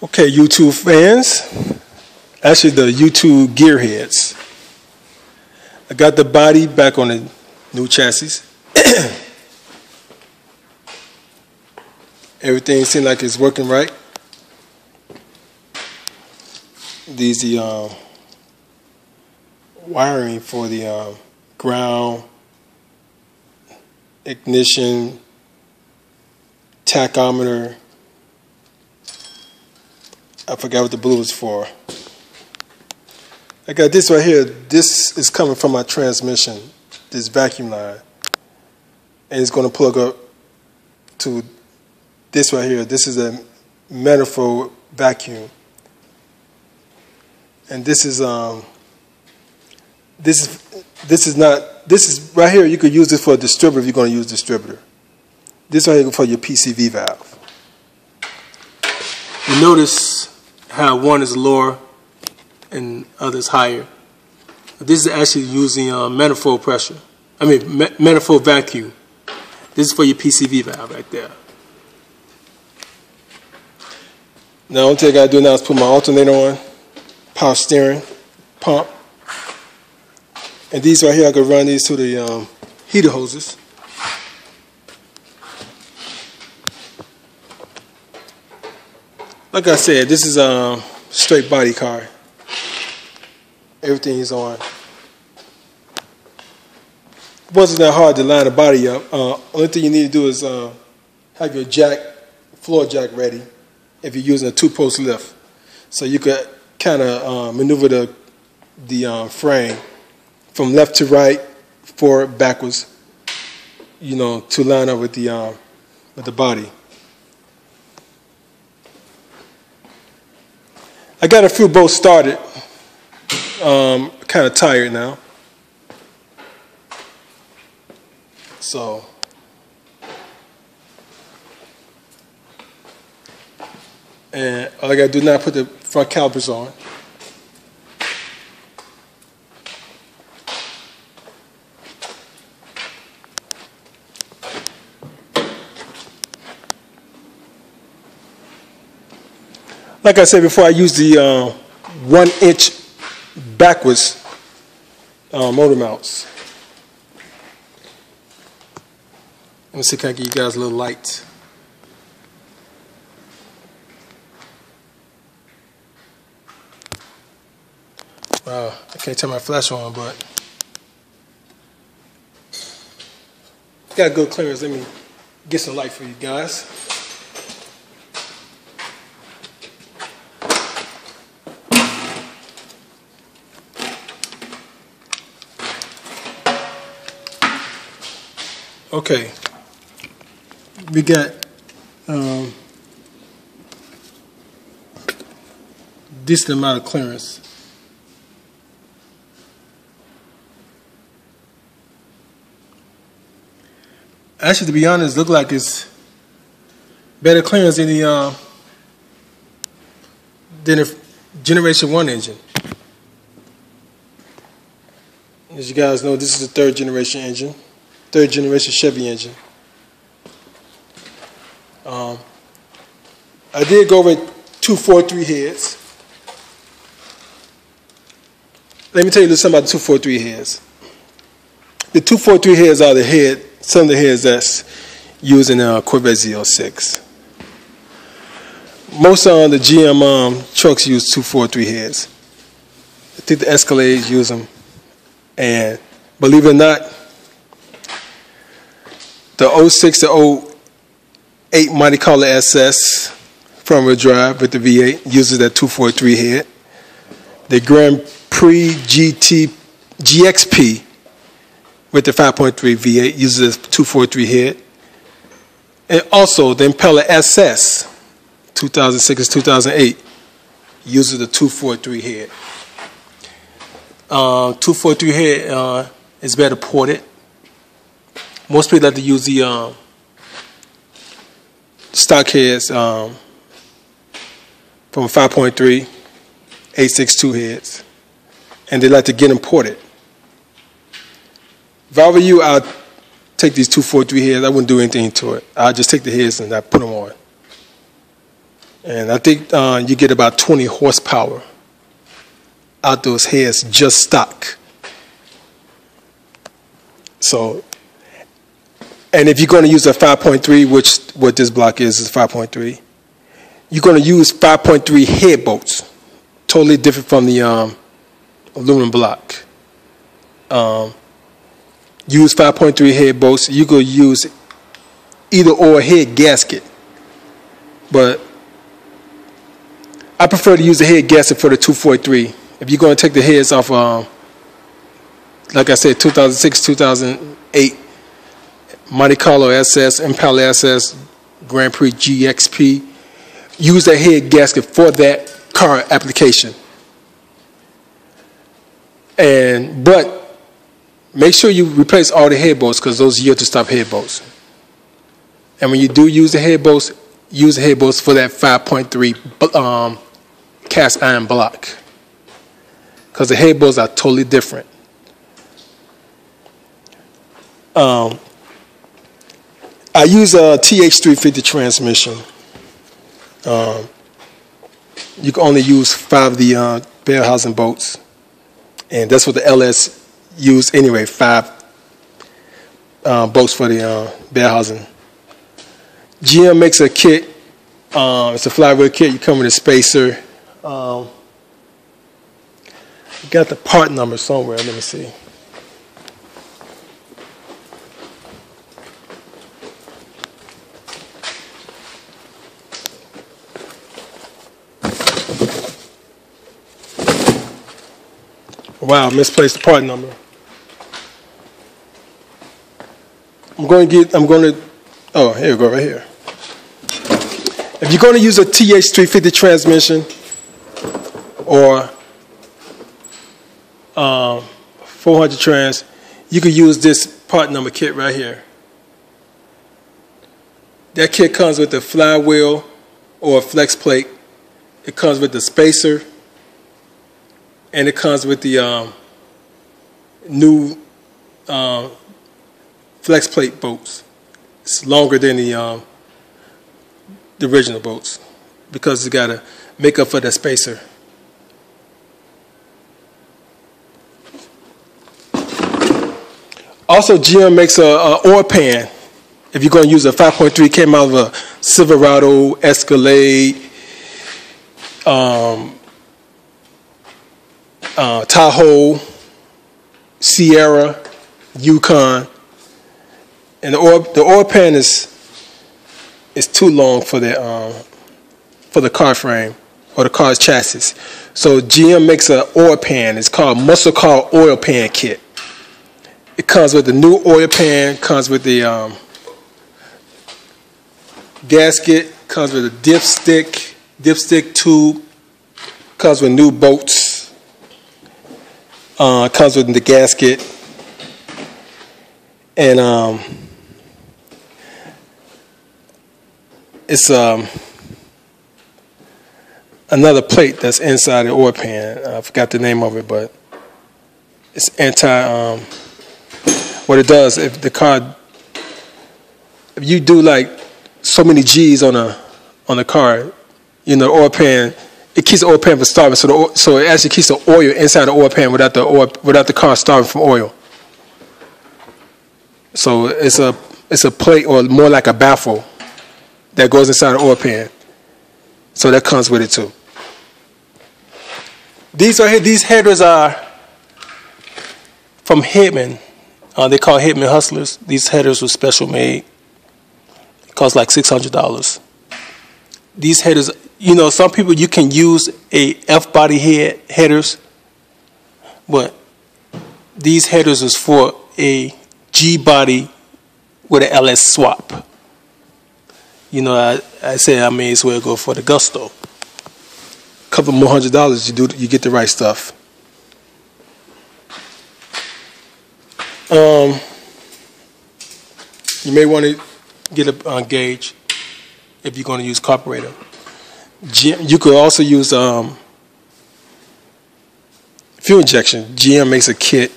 Okay, YouTube fans, actually the YouTube gearheads. I got the body back on the new chassis. Everything seems like it's working right. These the wiring for the ground, ignition, tachometer. I forgot what the blue is for. I got this right here. This is coming from my transmission, this vacuum line. And it's going to plug up to this right here. This is a manifold vacuum. And this is right here. You could use this for a distributor if you're going to use distributor. This right here for your PCV valve. You notice how one is lower and others higher. This is actually using manifold pressure. Manifold vacuum. This is for your PCV valve right there. Now, the only thing I gotta do now is put my alternator on, power steering, pump, and these right here I can run these to the heater hoses. Like I said, this is a straight body car. Everything is on. It wasn't that hard to line the body up. Only thing you need to do is have your jack, floor jack ready if you're using a two-post lift. So you could kind of maneuver the frame from left to right, forward, backwards, you know, to line up with the body. I got a few bolts started. Kind of tired now. So and all I gotta do now is put the front calipers on. Like I said before, I use the 1-inch backwards motor mounts. Let me see if I can give you guys a little light. Wow, I can't turn my flash on, but got good clearance. Let me get some light for you guys. Okay, we got decent amount of clearance. Actually, to be honest, it looks like it's better clearance than the Generation 1 engine. As you guys know, this is the 3rd generation engine. 3rd generation Chevy engine. I did go with 243 heads. Let me tell you a little something about the 243 heads. The 243 heads are some of the heads that's used in Corvette Z06. Most of the GM trucks use 243 heads. I think the Escalades use them. And believe it or not, the 06 to 08 Monte Carlo SS front-wheel drive with the V8 uses that 243 head. The Grand Prix GXP with the 5.3 V8 uses a 243 head. And also the Impala SS 2006 to 2008 uses the 243 head. 243 head is better ported. Most people like to use the stock heads from 5.3, 862 heads, and they like to get them ported. If I were you, I'd take these 243 heads. I wouldn't do anything to it. I'd just take the heads and I'd put them on. And I think you get about 20 horsepower out those heads just stock. So, and if you're going to use a 5.3, which what this block is 5.3, you're going to use 5.3 head bolts, totally different from the aluminum block. Use 5.3 head bolts. You could use either or head gasket, but I prefer to use the head gasket for the 243. If you're going to take the heads off, like I said, 2006, 2008 Monte Carlo SS, Impala SS, Grand Prix GXP, use that head gasket for that car application. But make sure you replace all the head bolts, because those yield to stop head bolts. And when you do use the head bolts for that 5.3 cast iron block, because the head bolts are totally different. I use a TH350 transmission. You can only use 5 of the bell housing bolts, and that's what the LS used anyway, 5 bolts for the bell housing. GM makes a kit. It's a flywheel kit. You come with a spacer. You got the part number somewhere. Let me see. Wow, misplaced the part number. Oh, here we go, right here. If you're going to use a TH350 transmission or 400 trans, you could use this part number kit right here. That kit comes with the flywheel or flex plate. It comes with the spacer, and it comes with the new flex plate bolts. It's longer than the original bolts because it's got to make up for the spacer. Also, GM makes a oil pan. If you're going to use a 5.3, came out of a Silverado, Escalade, Tahoe, Sierra, Yukon, and the oil pan is too long for the car frame or the car's chassis. So GM makes an oil pan. It's called Muscle Car Oil Pan Kit. It comes with the new oil pan, comes with the gasket, comes with a dipstick tube, comes with new bolts, comes with the gasket, and it's another plate that's inside the oil pan. I forgot the name of it, but it's what it does, if you do like so many G's on a car, you know, oil pan, it keeps the oil pan from starving. So it actually keeps the oil inside the oil pan without the car starving from oil. So it's a plate, or more like a baffle, that goes inside the oil pan. So that comes with it too. These headers are from Hitman. They call Hitman Hustlers. These headers were special made. It cost like $600. These headers, you know, some people, you can use a F-body headers, but these headers was for a G-body with an LS swap. You know, I said I may as well go for the Gusto. A couple more $100, you get the right stuff. You may want to get a gauge if you're going to use carburetor. You could also use fuel injection. GM makes a kit.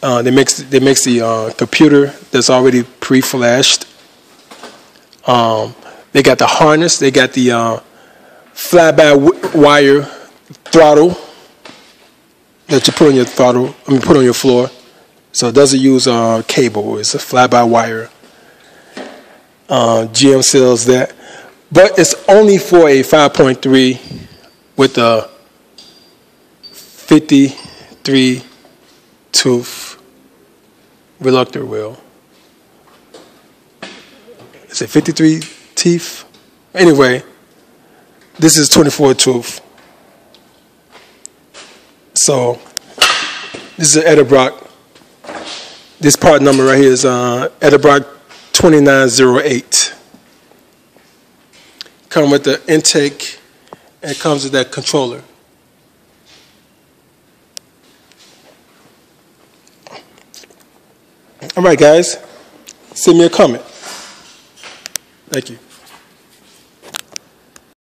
They makes the computer that's already pre-flashed. They got the harness. They got the fly-by-wire throttle that you put on your throttle. Put on your floor. So it doesn't use cable. It's a fly-by-wire. GM sells that, but it's only for a 5.3 with a 53 tooth reluctor wheel. Is it 53 teeth? Anyway, this is 24 tooth. So this is an Edelbrock. This part number right here is Edelbrock 2908. Come with the intake, and it comes with that controller. All right, guys, send me a comment. Thank you.